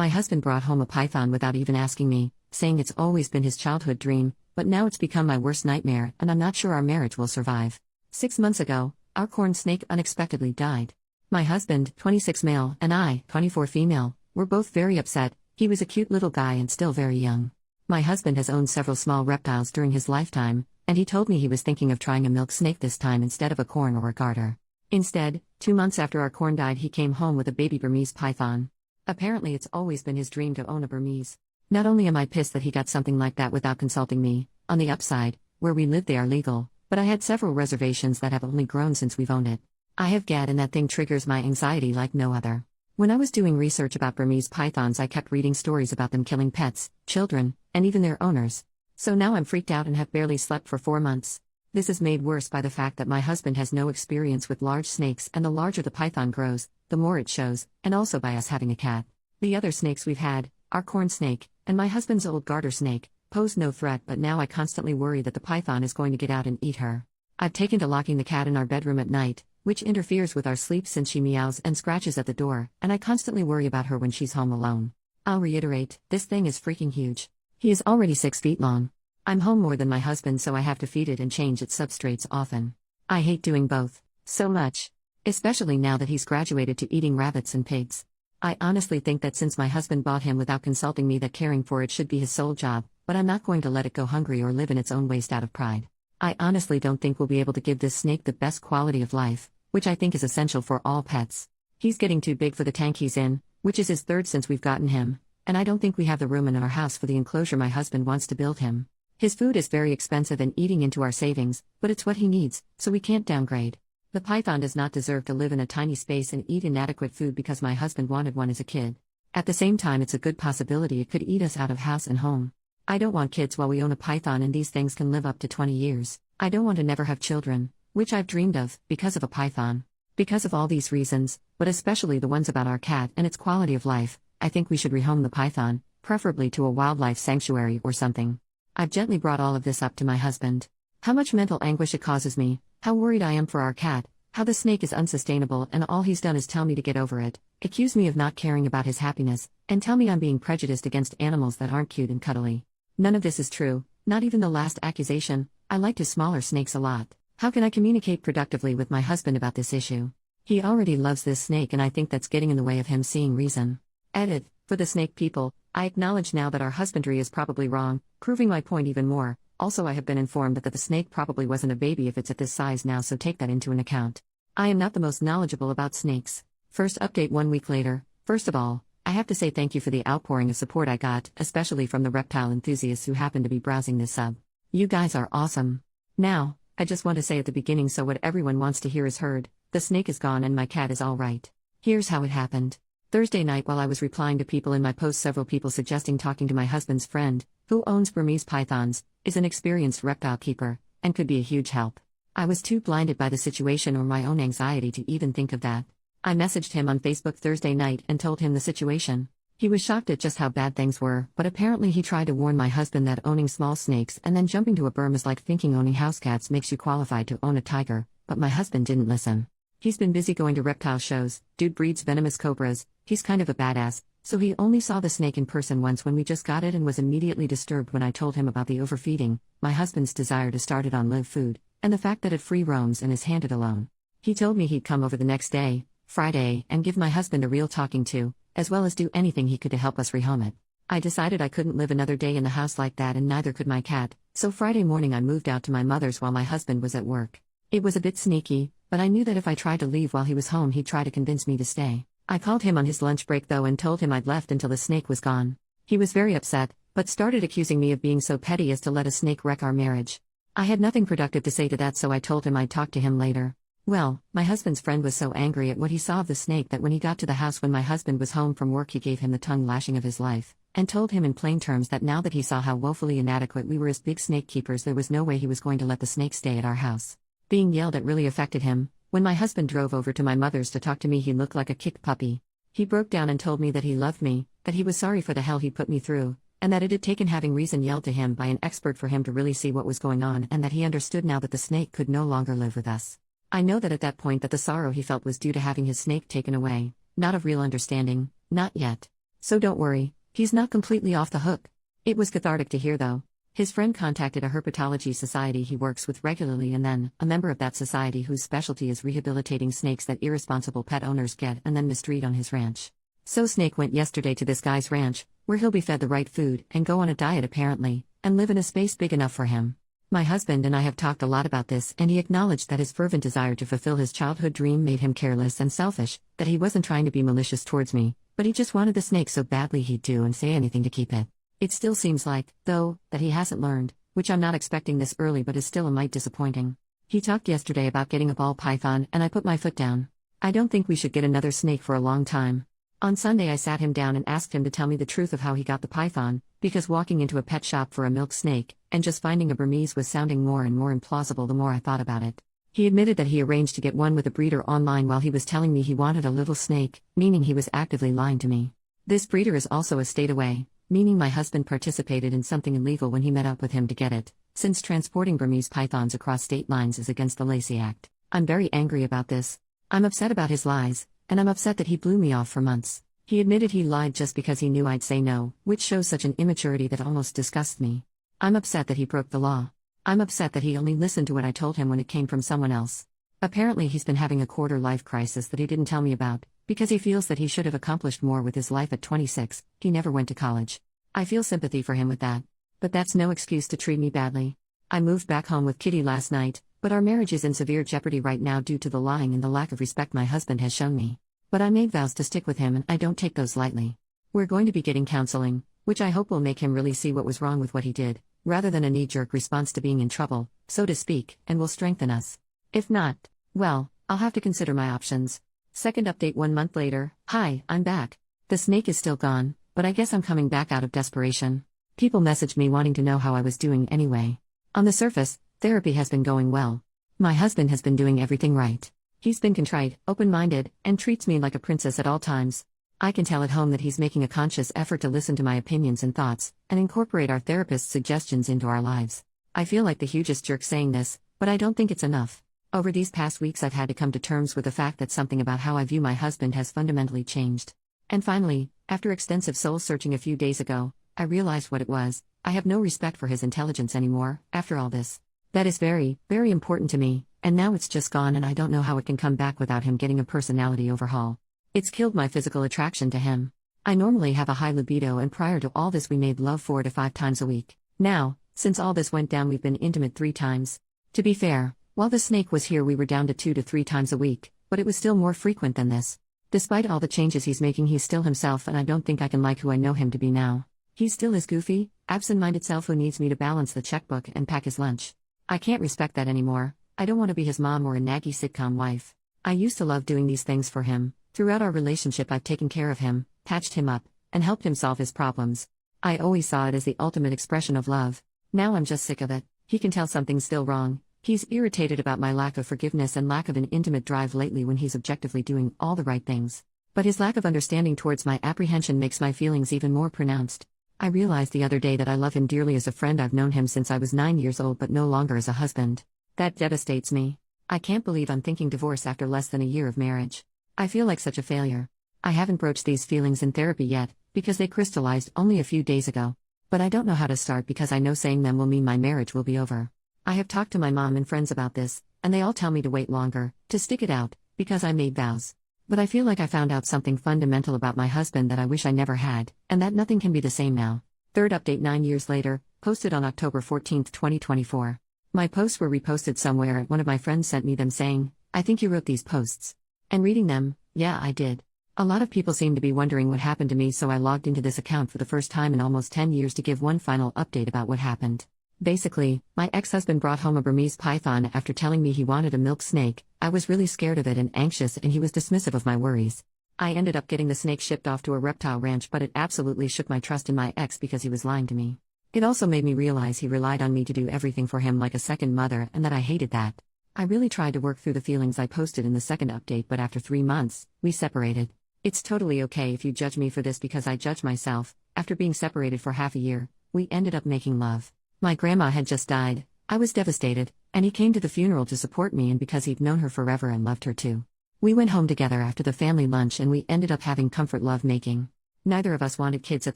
My husband brought home a python without even asking me, saying it's always been his childhood dream, but now it's become my worst nightmare and I'm not sure our marriage will survive. 6 months ago, our corn snake unexpectedly died. My husband, 26 male, and I, 24 female, were both very upset. He was a cute little guy and still very young. My husband has owned several small reptiles during his lifetime, and he told me he was thinking of trying a milk snake this time instead of a corn or a garter. Instead, 2 months after our corn died, he came home with a baby Burmese python. Apparently it's always been his dream to own a Burmese. Not only am I pissed that he got something like that without consulting me, on the upside, where we live they are legal, but I had several reservations that have only grown since we've owned it. I have GAD and that thing triggers my anxiety like no other. When I was doing research about Burmese pythons, I kept reading stories about them killing pets, children, and even their owners. So now I'm freaked out and have barely slept for 4 months. This is made worse by the fact that my husband has no experience with large snakes, and the larger the python grows, the more it shows, and also by us having a cat. The other snakes we've had, our corn snake, and my husband's old garter snake, posed no threat, but now I constantly worry that the python is going to get out and eat her. I've taken to locking the cat in our bedroom at night, which interferes with our sleep since she meows and scratches at the door, and I constantly worry about her when she's home alone. I'll reiterate, this thing is freaking huge. He is already 6 feet long. I'm home more than my husband, so I have to feed it and change its substrates often. I hate doing both so much. Especially now that he's graduated to eating rabbits and pigs. I honestly think that since my husband bought him without consulting me, that caring for it should be his sole job, but I'm not going to let it go hungry or live in its own waste out of pride. I honestly don't think we'll be able to give this snake the best quality of life, which I think is essential for all pets. He's getting too big for the tank he's in, which is his third since we've gotten him, and I don't think we have the room in our house for the enclosure my husband wants to build him. His food is very expensive and eating into our savings, but it's what he needs, so we can't downgrade. The python does not deserve to live in a tiny space and eat inadequate food because my husband wanted one as a kid. At the same time, it's a good possibility it could eat us out of house and home. I don't want kids while we own a python, and these things can live up to 20 years. I don't want to never have children, which I've dreamed of, because of a python. Because of all these reasons, but especially the ones about our cat and its quality of life, I think we should rehome the python, preferably to a wildlife sanctuary or something. I've gently brought all of this up to my husband. How much mental anguish it causes me, how worried I am for our cat, how the snake is unsustainable, and all he's done is tell me to get over it, accuse me of not caring about his happiness, and tell me I'm being prejudiced against animals that aren't cute and cuddly. None of this is true, not even the last accusation. I like his smaller snakes a lot. How can I communicate productively with my husband about this issue? He already loves this snake, and I think that's getting in the way of him seeing reason. Edit. For the snake people, I acknowledge now that our husbandry is probably wrong, proving my point even more. Also, I have been informed that the snake probably wasn't a baby if it's at this size now, so take that into an account. I am not the most knowledgeable about snakes. First update 1 week later. First of all, I have to say thank you for the outpouring of support I got, especially from the reptile enthusiasts who happen to be browsing this sub. You guys are awesome. Now, I just want to say at the beginning, so what everyone wants to hear is heard. The snake is gone and my cat is all right. Here's how it happened. Thursday night, while I was replying to people in my post, several people suggesting talking to my husband's friend, who owns Burmese pythons, is an experienced reptile keeper, and could be a huge help. I was too blinded by the situation or my own anxiety to even think of that. I messaged him on Facebook Thursday night and told him the situation. He was shocked at just how bad things were, but apparently he tried to warn my husband that owning small snakes and then jumping to a Burm is like thinking owning house cats makes you qualified to own a tiger, but my husband didn't listen. He's been busy going to reptile shows. Dude breeds venomous cobras. He's kind of a badass, so he only saw the snake in person once when we just got it and was immediately disturbed when I told him about the overfeeding, my husband's desire to start it on live food, and the fact that it free roams and is handed alone. He told me he'd come over the next day, Friday, and give my husband a real talking to, as well as do anything he could to help us rehome it. I decided I couldn't live another day in the house like that, and neither could my cat, so Friday morning I moved out to my mother's while my husband was at work. It was a bit sneaky, but I knew that if I tried to leave while he was home he'd try to convince me to stay. I called him on his lunch break though and told him I'd left until the snake was gone. He was very upset, but started accusing me of being so petty as to let a snake wreck our marriage. I had nothing productive to say to that, so I told him I'd talk to him later. Well, my husband's friend was so angry at what he saw of the snake that when he got to the house when my husband was home from work, he gave him the tongue lashing of his life, and told him in plain terms that now that he saw how woefully inadequate we were as big snake keepers, there was no way he was going to let the snake stay at our house. Being yelled at really affected him. When my husband drove over to my mother's to talk to me, he looked like a kicked puppy. He broke down and told me that he loved me, that he was sorry for the hell he put me through, and that it had taken having reason yelled to him by an expert for him to really see what was going on, and that he understood now that the snake could no longer live with us. I know that at that point that the sorrow he felt was due to having his snake taken away, not of real understanding, not yet. So don't worry, he's not completely off the hook. It was cathartic to hear though. His friend contacted a herpetology society he works with regularly and then, a member of that society whose specialty is rehabilitating snakes that irresponsible pet owners get and then mistreat on his ranch. So Snake went yesterday to this guy's ranch, where he'll be fed the right food and go on a diet apparently, and live in a space big enough for him. My husband and I have talked a lot about this and he acknowledged that his fervent desire to fulfill his childhood dream made him careless and selfish, that he wasn't trying to be malicious towards me, but he just wanted the snake so badly he'd do and say anything to keep it. It still seems like, though, that he hasn't learned, which I'm not expecting this early but is still a mite disappointing. He talked yesterday about getting a ball python and I put my foot down. I don't think we should get another snake for a long time. On Sunday I sat him down and asked him to tell me the truth of how he got the python, because walking into a pet shop for a milk snake, and just finding a Burmese was sounding more and more implausible the more I thought about it. He admitted that he arranged to get one with a breeder online while he was telling me he wanted a little snake, meaning he was actively lying to me. This breeder is also a state away, meaning my husband participated in something illegal when he met up with him to get it, since transporting Burmese pythons across state lines is against the Lacey Act. I'm very angry about this. I'm upset about his lies, and I'm upset that he blew me off for months. He admitted he lied just because he knew I'd say no, which shows such an immaturity that almost disgusts me. I'm upset that he broke the law. I'm upset that he only listened to what I told him when it came from someone else. Apparently he's been having a quarter-life crisis that he didn't tell me about, because he feels that he should have accomplished more with his life at 26, he never went to college. I feel sympathy for him with that. But that's no excuse to treat me badly. I moved back home with Kitty last night, but our marriage is in severe jeopardy right now due to the lying and the lack of respect my husband has shown me. But I made vows to stick with him and I don't take those lightly. We're going to be getting counseling, which I hope will make him really see what was wrong with what he did, rather than a knee-jerk response to being in trouble, so to speak, and will strengthen us. If not, well, I'll have to consider my options. Second update 1 month later. Hi, I'm back. The snake is still gone, but I guess I'm coming back out of desperation. People messaged me wanting to know how I was doing anyway. On the surface, therapy has been going well. My husband has been doing everything right. He's been contrite, open-minded, and treats me like a princess at all times. I can tell at home that he's making a conscious effort to listen to my opinions and thoughts, and incorporate our therapist's suggestions into our lives. I feel like the hugest jerk saying this, but I don't think it's enough. Over these past weeks I've had to come to terms with the fact that something about how I view my husband has fundamentally changed. And finally, after extensive soul-searching a few days ago, I realized what it was. I have no respect for his intelligence anymore, after all this. That is very, very important to me. And now it's just gone and I don't know how it can come back without him getting a personality overhaul. It's killed my physical attraction to him. I normally have a high libido and prior to all this we made love 4 to 5 times a week. Now, since all this went down we've been intimate 3 times. To be fair, while the snake was here we were down to 2 to 3 times a week, but it was still more frequent than this. Despite all the changes he's making he's still himself and I don't think I can like who I know him to be now. He's still his goofy, absent-minded self who needs me to balance the checkbook and pack his lunch. I can't respect that anymore. I don't want to be his mom or a naggy sitcom wife. I used to love doing these things for him. Throughout our relationship I've taken care of him, patched him up, and helped him solve his problems. I always saw it as the ultimate expression of love. Now I'm just sick of it. He can tell something's still wrong. He's irritated about my lack of forgiveness and lack of an intimate drive lately when he's objectively doing all the right things. But his lack of understanding towards my apprehension makes my feelings even more pronounced. I realized the other day that I love him dearly as a friend. I've known him since I was 9 years old but no longer as a husband. That devastates me. I can't believe I'm thinking divorce after less than a year of marriage. I feel like such a failure. I haven't broached these feelings in therapy yet, because they crystallized only a few days ago. But I don't know how to start because I know saying them will mean my marriage will be over. I have talked to my mom and friends about this, and they all tell me to wait longer, to stick it out, because I made vows. But I feel like I found out something fundamental about my husband that I wish I never had, and that nothing can be the same now. Third update 9 years later, posted on October 14, 2024. My posts were reposted somewhere and one of my friends sent me them saying, "I think you wrote these posts." And reading them, yeah, I did. A lot of people seem to be wondering what happened to me, so I logged into this account for the first time in almost 10 years to give one final update about what happened. Basically, my ex-husband brought home a Burmese python after telling me he wanted a milk snake. I was really scared of it and anxious, and he was dismissive of my worries. I ended up getting the snake shipped off to a reptile ranch, but it absolutely shook my trust in my ex because he was lying to me. It also made me realize he relied on me to do everything for him like a second mother, and that I hated that. I really tried to work through the feelings I posted in the second update, but after 3 months, we separated. It's totally okay if you judge me for this because I judge myself. After being separated for half a year, we ended up making love. My grandma had just died. I was devastated, and he came to the funeral to support me, and because he'd known her forever and loved her too. We went home together after the family lunch and we ended up having comfort love making. Neither of us wanted kids at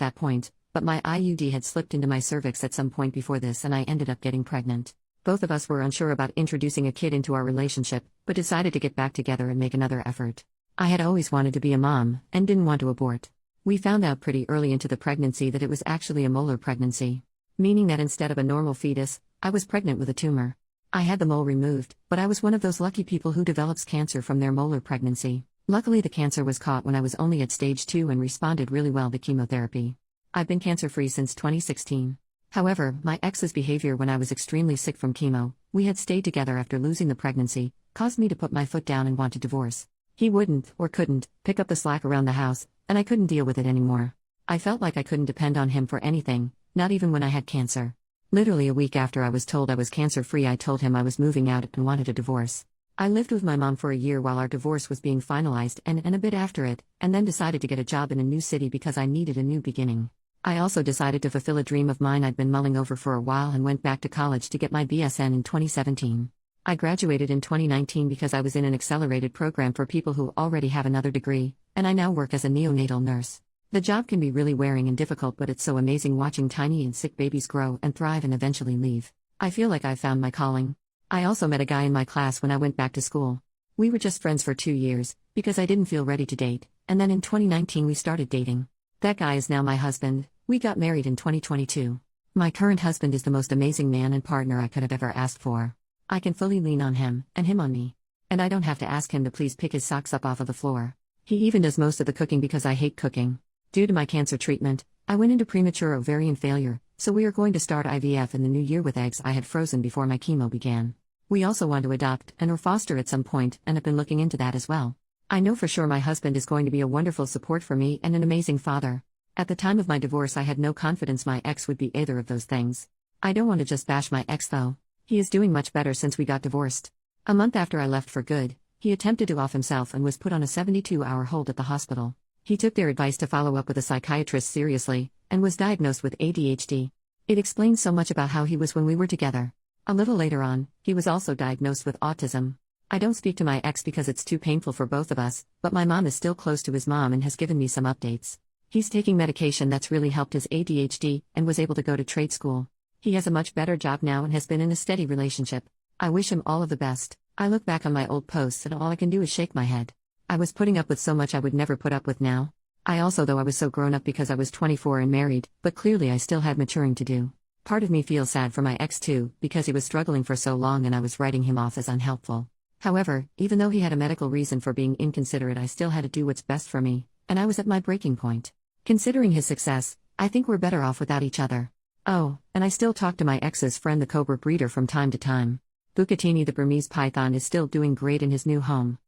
that point, but my IUD had slipped into my cervix at some point before this and I ended up getting pregnant. Both of us were unsure about introducing a kid into our relationship, but decided to get back together and make another effort. I had always wanted to be a mom, and didn't want to abort. We found out pretty early into the pregnancy that it was actually a molar pregnancy. Meaning that instead of a normal fetus, I was pregnant with a tumor. I had the mole removed, but I was one of those lucky people who develops cancer from their molar pregnancy. Luckily the cancer was caught when I was only at stage 2 and responded really well to chemotherapy. I've been cancer-free since 2016. However, my ex's behavior when I was extremely sick from chemo, we had stayed together after losing the pregnancy, caused me to put my foot down and want to divorce. He wouldn't, or couldn't, pick up the slack around the house, and I couldn't deal with it anymore. I felt like I couldn't depend on him for anything, not even when I had cancer. Literally a week after I was told I was cancer-free, I told him I was moving out and wanted a divorce. I lived with my mom for a year while our divorce was being finalized and a bit after it, and then decided to get a job in a new city because I needed a new beginning. I also decided to fulfill a dream of mine I'd been mulling over for a while and went back to college to get my BSN in 2017. I graduated in 2019 because I was in an accelerated program for people who already have another degree, and I now work as a neonatal nurse. The job can be really wearing and difficult, but it's so amazing watching tiny and sick babies grow and thrive and eventually leave. I feel like I've found my calling. I also met a guy in my class when I went back to school. We were just friends for 2 years, because I didn't feel ready to date, and then in 2019 we started dating. That guy is now my husband. We got married in 2022. My current husband is the most amazing man and partner I could have ever asked for. I can fully lean on him, and him on me. And I don't have to ask him to please pick his socks up off of the floor. He even does most of the cooking because I hate cooking. Due to my cancer treatment, I went into premature ovarian failure, so we are going to start IVF in the new year with eggs I had frozen before my chemo began. We also want to adopt and or foster at some point and have been looking into that as well. I know for sure my husband is going to be a wonderful support for me and an amazing father. At the time of my divorce I had no confidence my ex would be either of those things. I don't want to just bash my ex though. He is doing much better since we got divorced. A month after I left for good, he attempted to off himself and was put on a 72-hour hold at the hospital. He took their advice to follow up with a psychiatrist seriously, and was diagnosed with ADHD. It explains so much about how he was when we were together. A little later on, he was also diagnosed with autism. I don't speak to my ex because it's too painful for both of us, but my mom is still close to his mom and has given me some updates. He's taking medication that's really helped his ADHD, and was able to go to trade school. He has a much better job now and has been in a steady relationship. I wish him all of the best. I look back on my old posts and all I can do is shake my head. I was putting up with so much I would never put up with now. I was so grown up because I was 24 and married, but clearly I still had maturing to do. Part of me feels sad for my ex too, because he was struggling for so long and I was writing him off as unhelpful. However, even though he had a medical reason for being inconsiderate, I still had to do what's best for me, and I was at my breaking point. Considering his success, I think we're better off without each other. Oh, and I still talk to my ex's friend the cobra breeder from time to time. Bucatini the Burmese python is still doing great in his new home.